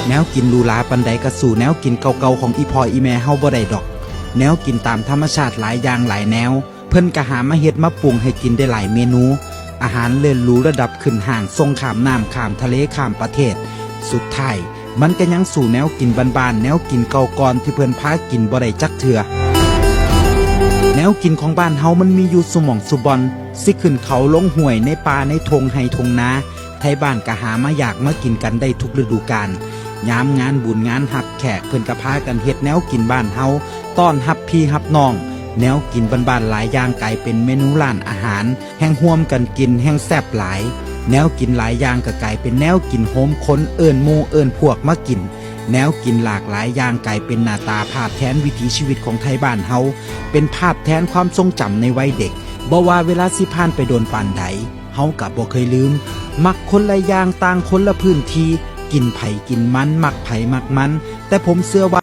แนวกินลูลาปันใดก็สู่แนวกินเก่าๆของอีพ่ออีแม่เฮาบ่ได้ดอกแนวกินตามธรรมชาติหลายอย่างหลายแนวเพิ่นก็หามาเฮ็ดมาปรุงให้กินได้หลายเมนูอาหารเลิศหรูระดับขึ้นห่างส่งข้ามน้ำข้ามทะเลข้ามประเทศสุดท้ายมันก็ยังสู่แนวกินบ้านๆแนวกินเก่าก่อนที่เพิ่นพากินบ่ได้จักเทื่อแนวกินของบ้านเฮามันมีอยู่สุหม่องสุบอนสิขึ้นเขาลงห้วยในป่าในทงไห้ทงนาไทบ้านก็หามาอยากมากินกันได้ทุกฤดูกาลยามงานบุญงานหับแขกเพิ่นก็พากันเฮ็ดแนวกินบ้านเฮาต้อนรับพี่รับน้องแนวกินบ้านๆหลายอย่างกลายเป็นเมนูร้านอาหารแห่งร่วมกันกินแห่งแซ่บหลายแนวกินหลายอย่างก็กลายเป็นแนวกินโฮมคนเอิ้นหมู่เอิ้นพวกมากินแนวกินหลากหลายอย่างกลายเป็นหน้าตาภาพแทนวิถีชีวิตของไทยบ้านเฮาเป็นภาพแทนความทรงจำในวัยเด็กบ่ว่าเวลาสิผ่านไปโดนปานใดเฮาก็บ่เคยลืมมักคนละอย่างต่างคนละพื้นที่กินไผกินมันมักไผมักมันแต่ผมเชื่อว่า